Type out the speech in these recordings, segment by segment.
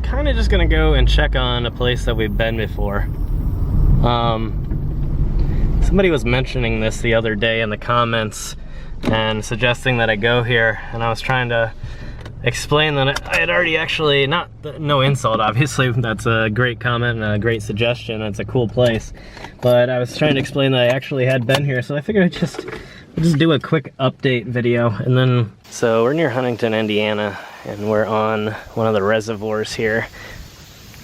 kind of just gonna go and check on a place that we've been before. Somebody was mentioning this the other day in the comments and suggesting that I go here, and I was trying to explain that I had already actually, no insult obviously, that's a great comment and a great suggestion, it's a cool place, but I was trying to explain that I actually had been here, so I figured I'd just do a quick update video. And then, so we're near Huntington, Indiana, and we're on one of the reservoirs here.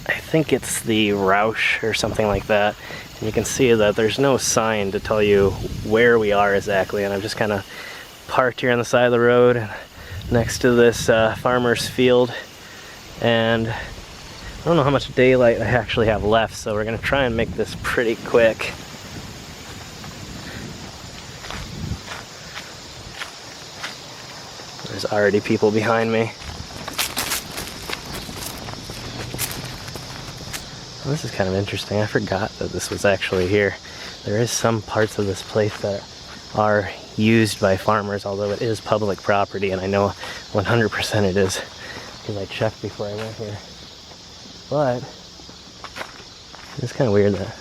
I think it's the Roush or something like that. And you can see that there's no sign to tell you where we are exactly, and I've just kind of parked here on the side of the road next to this farmer's field, and I don't know how much daylight I actually have left, so we're gonna try and make this pretty quick. There's already people behind me. Well, this is kind of interesting. I forgot that this was actually here. There is some parts of this place that are used by farmers, although it is public property, and I know 100% it is because I checked before I went here. But it's kind of weird that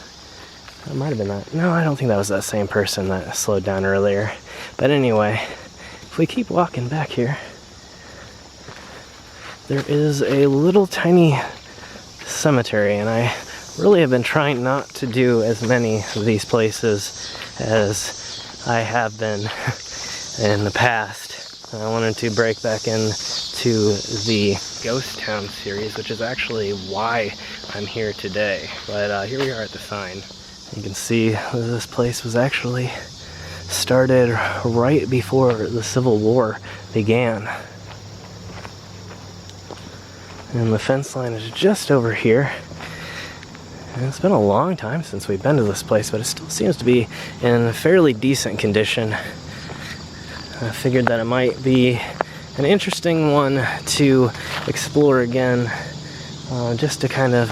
it might have been that. No, I don't think that was that same person that slowed down earlier. But anyway, if we keep walking back here, there is a little tiny cemetery, and I really have been trying not to do as many of these places as I have been in the past. I wanted to break back into the Ghost Town series, which is actually why I'm here today. But here we are at the sign. You can see this place was actually started right before the Civil War began. And the fence line is just over here. And it's been a long time since we've been to this place, but it still seems to be in fairly decent condition. I figured that it might be an interesting one to explore again, just to kind of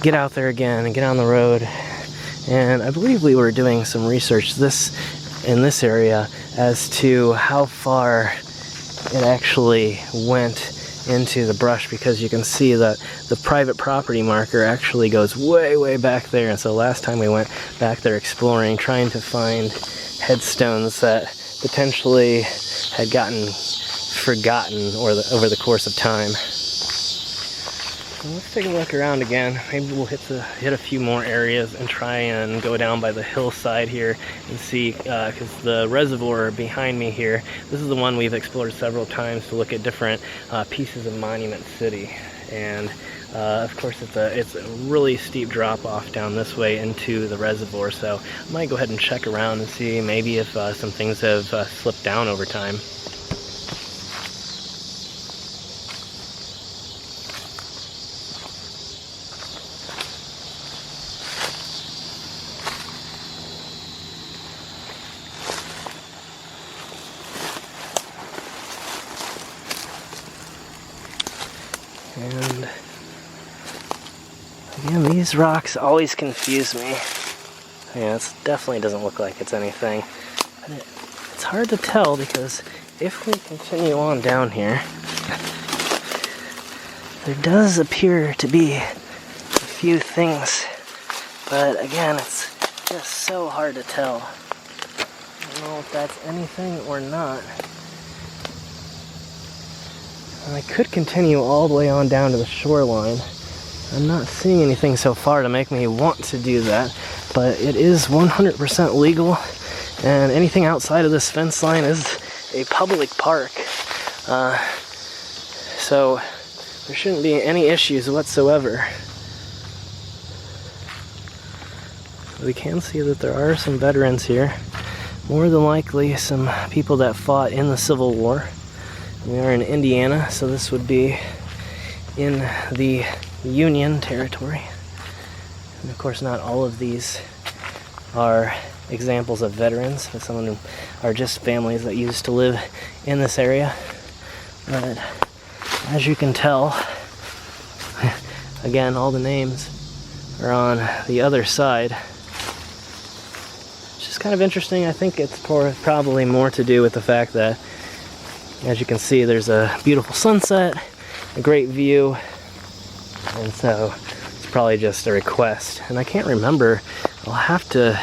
get out there again and get on the road. And I believe we were doing some research in this area as to how far it actually went into the brush, because you can see that the private property marker actually goes way back there. And so last time we went back there exploring, trying to find headstones that potentially had gotten forgotten over the course of time. So let's take a look around again. Maybe we'll hit a few more areas and try and go down by the hillside here and see, because the reservoir behind me here, this is the one we've explored several times to look at different pieces of Monument City. And of course it's a really steep drop off down this way into the reservoir, so I might go ahead and check around and see maybe if some things have slipped down over time. And again, these rocks always confuse me. Yeah, it definitely doesn't look like it's anything. But it's hard to tell, because if we continue on down here, there does appear to be a few things. But again, it's just so hard to tell. I don't know if that's anything or not. And I could continue all the way on down to the shoreline. I'm not seeing anything so far to make me want to do that, but it is 100% legal, and anything outside of this fence line is a public park. So there shouldn't be any issues whatsoever. We can see that there are some veterans here. More than likely some people that fought in the Civil War. We are in Indiana, so this would be in the Union territory. And of course, not all of these are examples of veterans, but some of them are just families that used to live in this area. But as you can tell, again, all the names are on the other side. It's just kind of interesting. I think it's probably more to do with the fact that, as you can see, there's a beautiful sunset, a great view, and so it's probably just a request. And I can't remember, I'll have to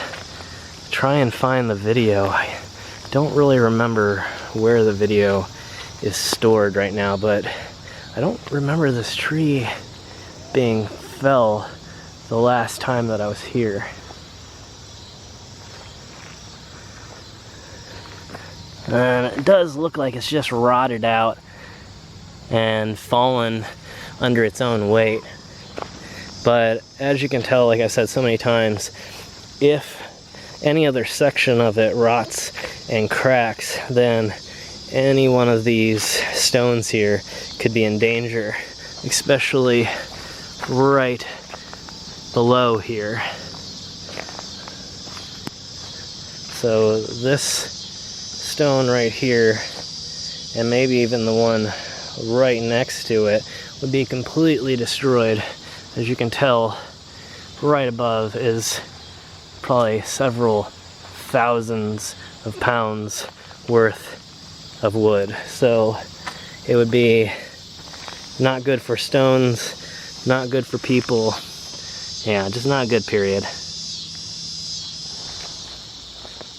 try and find the video. I don't really remember where the video is stored right now, but I don't remember this tree being fell the last time that I was here. And it does look like it's just rotted out and fallen under its own weight. But as you can tell, like I said so many times, if any other section of it rots and cracks, then any one of these stones here could be in danger, especially right below here. So this stone right here, and maybe even the one right next to it, would be completely destroyed. As you can tell, right above is probably several thousands of pounds worth of wood. So it would be not good for stones, not good for people. Yeah, just not good, period.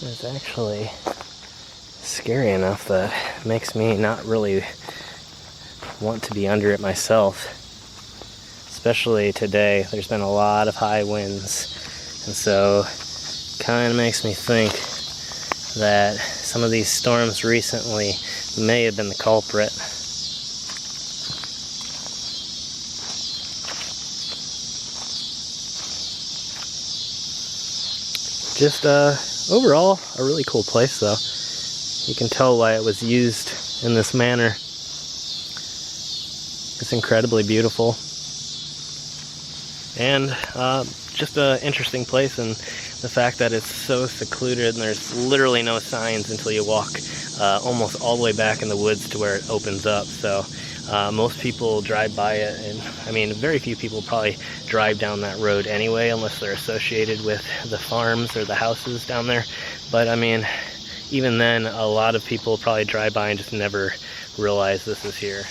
It's actually scary enough that it makes me not really want to be under it myself. Especially today, there's been a lot of high winds, and so kind of makes me think that some of these storms recently may have been the culprit. Just overall a really cool place though. You can tell why it was used in this manner. It's incredibly beautiful. And just an interesting place, and the fact that it's so secluded and there's literally no signs until you walk almost all the way back in the woods to where it opens up. So most people drive by it, and I mean very few people probably drive down that road anyway unless they're associated with the farms or the houses down there. But I mean, even then, a lot of people probably drive by and just never realize this is here.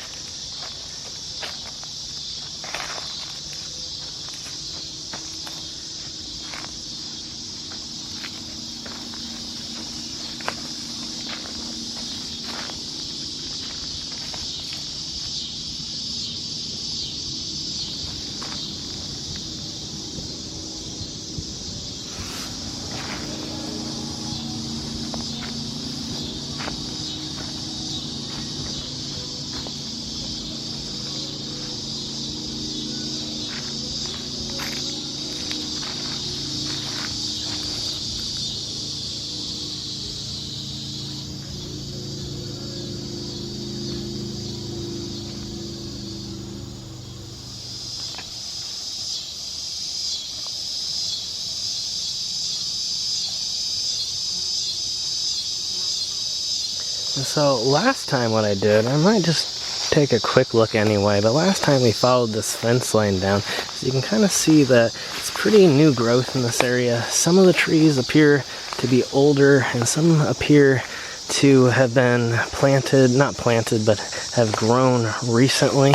So last time what I did, I might just take a quick look anyway, but last time we followed this fence line down, so you can kind of see that it's pretty new growth in this area. Some of the trees appear to be older, and some appear to have been planted, not planted, but have grown recently.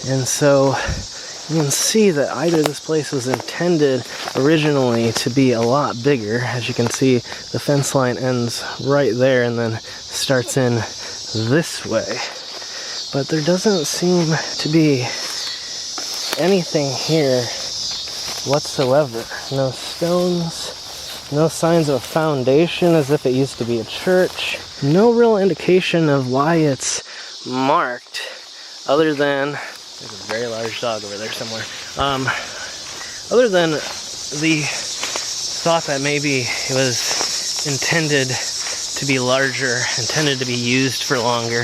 And so you can see that either this place was intended originally to be a lot bigger. As you can see, the fence line ends right there and then starts in this way. But there doesn't seem to be anything here whatsoever. No stones, no signs of a foundation as if it used to be a church. No real indication of why it's marked, other than there's a very large dog over there somewhere. Other than the thought that maybe it was intended to be larger, intended to be used for longer,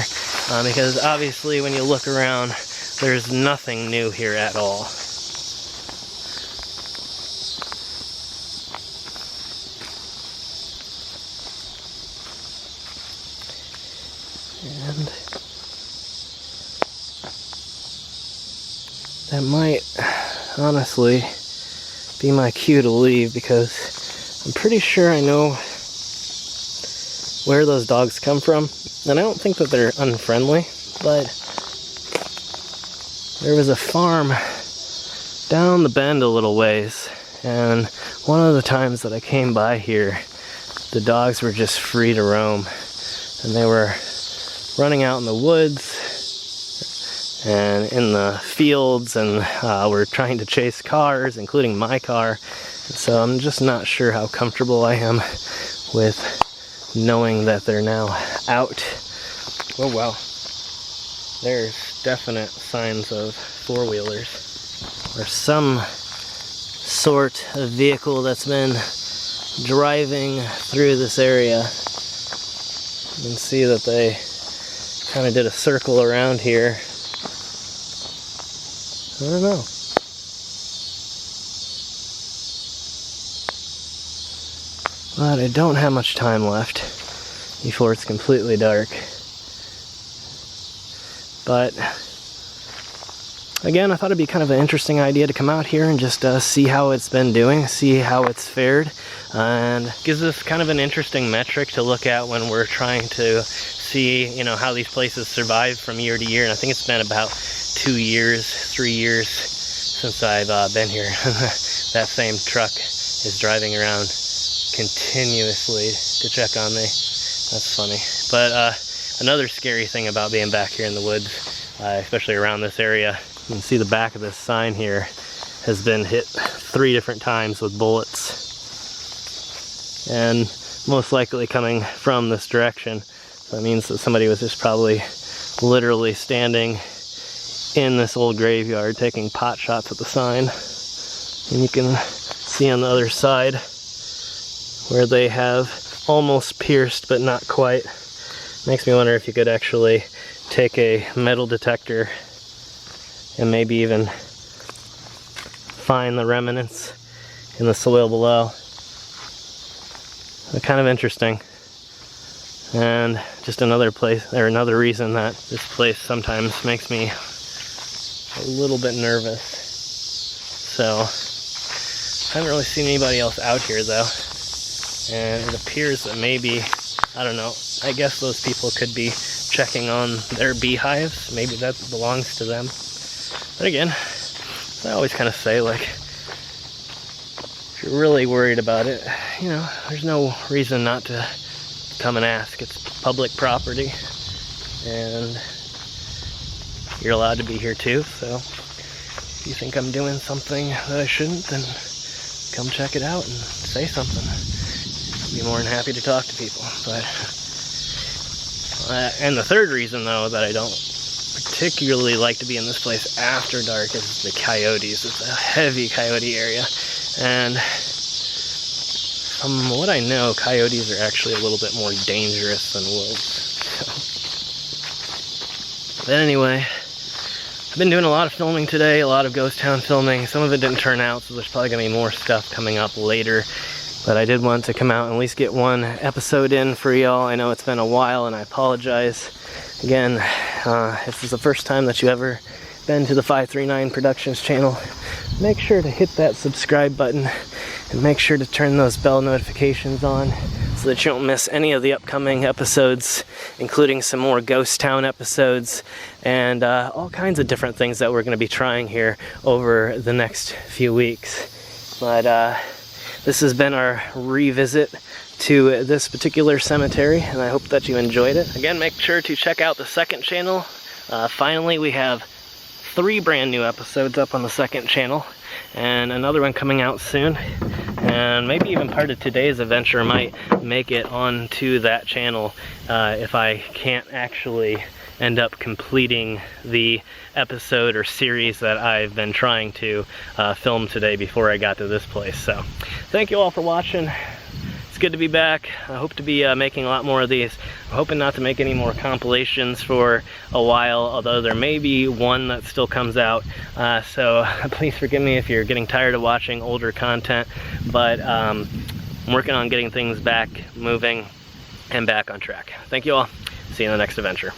because obviously when you look around, there's nothing new here at all. And that might honestly be my cue to leave, because I'm pretty sure I know where those dogs come from, and I don't think that they're unfriendly, but there was a farm down the bend a little ways, and one of the times that I came by here, the dogs were just free to roam, and they were running out in the woods and in the fields, and were trying to chase cars, including my car. So I'm just not sure how comfortable I am with knowing that they're now out. Oh wow, there's definite signs of four-wheelers or some sort of vehicle that's been driving through this area. You can see that they kind of did a circle around here. I don't know. But I don't have much time left before it's completely dark. But again, I thought it'd be kind of an interesting idea to come out here and just see how it's been doing, see how it's fared, and gives us kind of an interesting metric to look at when we're trying to see, you know, how these places survive from year to year. And I think it's been about 2 years, 3 years since I've been here. That same truck is driving around continuously to check on me. That's funny. But another scary thing about being back here in the woods, especially around this area, you can see the back of this sign here has been hit 3 different times with bullets, and most likely coming from this direction. So that means that somebody was just probably literally standing in this old graveyard taking pot shots at the sign. And you can see on the other side where they have almost pierced but not quite. Makes me wonder if you could actually take a metal detector and maybe even find the remnants in the soil below. They're kind of interesting, and just another place, or another reason that this place sometimes makes me a little bit nervous. So I haven't really seen anybody else out here though, and it appears that maybe, I don't know, I guess those people could be checking on their beehives. Maybe that belongs to them. But again, I always kind of say, like, if you're really worried about it, you know, there's no reason not to come and ask. It's public property, and you're allowed to be here too. So if you think I'm doing something that I shouldn't, then come check it out and say something. I'd be more than happy to talk to people. But and the third reason, though, that I don't particularly like to be in this place after dark is the coyotes. It's a heavy coyote area, and from what I know, coyotes are actually a little bit more dangerous than wolves. So. But anyway, I've been doing a lot of filming today, a lot of ghost town filming. Some of it didn't turn out, so there's probably gonna be more stuff coming up later. But I did want to come out and at least get one episode in for y'all. I know it's been a while, and I apologize. Again, if this is the first time that you ever been to the 539 Productions channel, make sure to hit that subscribe button and make sure to turn those bell notifications on so that you don't miss any of the upcoming episodes, including some more ghost town episodes and all kinds of different things that we're going to be trying here over the next few weeks. But this has been our revisit to this particular cemetery, and I hope that you enjoyed it. Again, make sure to check out the second channel. Finally, we have 3 brand new episodes up on the second channel, and another one coming out soon. And maybe even part of today's adventure might make it onto that channel if I can't actually end up completing the episode or series that I've been trying to film today before I got to this place. So thank you all for watching. It's good to be back. I hope to be making a lot more of these. I'm hoping not to make any more compilations for a while, although there may be one that still comes out. So please forgive me if you're getting tired of watching older content, but I'm working on getting things back moving and back on track. Thank you all. See you in the next adventure.